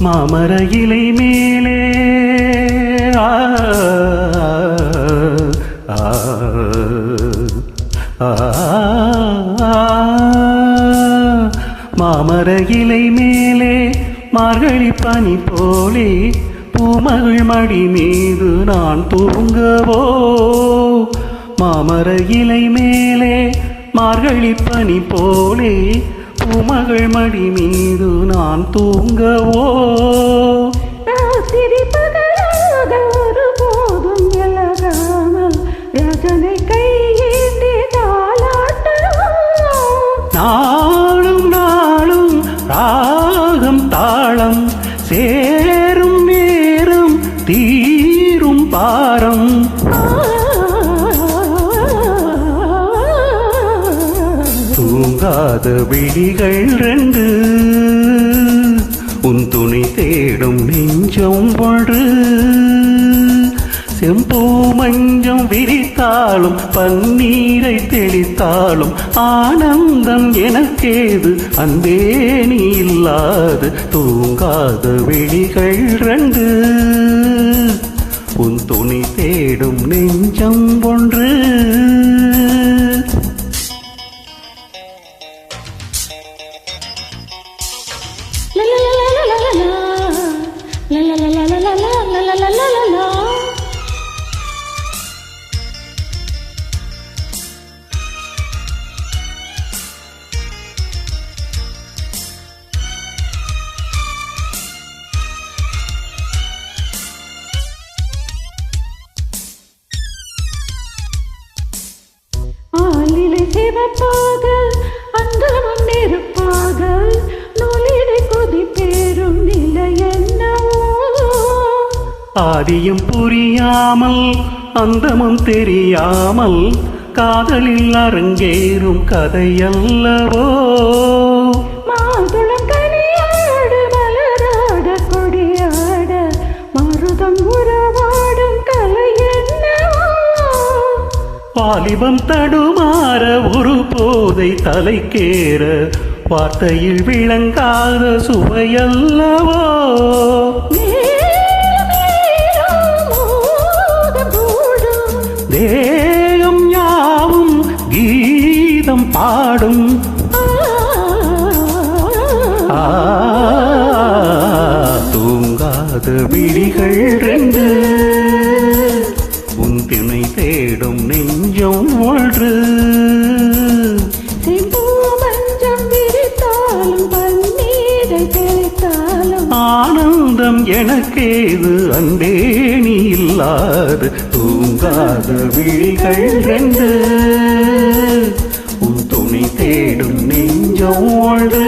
மாமர இலை மேலே மாமர இலை மேலே மார்கழி பனி போலே பூமகள் மடி மீது நான் தூங்கவோ. மாமர இலை மேலே மார்கழி பனி போலே பூமகள் மடி மீது நான் தூங்கவோ. சிரிப்பகலாக ஒருபோதும் விலகாமல் ரசனை கையேந்தி தாலாட்டவோ. நாளும் நாளும் ராகம் தாளம் சேரும் நேரம் தீரும் பாரம். தூங்காத விழிகள் ரெண்டு உன் துணை தேடும் நெஞ்சம் ஒன்று. செம்பூ மஞ்சம் விரித்தாலும் பன்னீரை தெளித்தாலும் ஆனந்தம் எனக்கேது அன்பே நீ இல்லாது. தூங்காத விழிகள் ரெண்டு உன் துணை தேடும் நெஞ்சம் ஒன்று. ஆலிலை சிவப்பாக அந்தமும் நெருப்பாக நூலிடை கொதி பேரும் நிலை என்னவோ. ஆதியும் புரியாமல் அந்தமும் தெரியாமல் காதலில் அரங்கேறும் கதையல்லவோ. மாதுளம் கனியாடு மலராட கொடியாட மருதம் உறவாடும் கலை என்னவோ. வாலிபம் தடுமாற ஒரு போதை தலைக்கேற வார்த்தையில் விளங்காத சுவையல்லவோ. தேகம் யாவும் கீதம் பாடும். தூங்காத விழிகள் ரெண்டு உன் திணை தேடும் நெஞ்சம் ஒன்று. செம்பூ மஞ்சம் விரித்தாலும் பன்னீரை தெளித்தாலும் ஆனந்தம் எனக்கேது அன்பே நீ இல்லாது. தூங்காத விழிகள் ரெண்டு உன் துணை தேடும் நெஞ்சம் ஒன்று.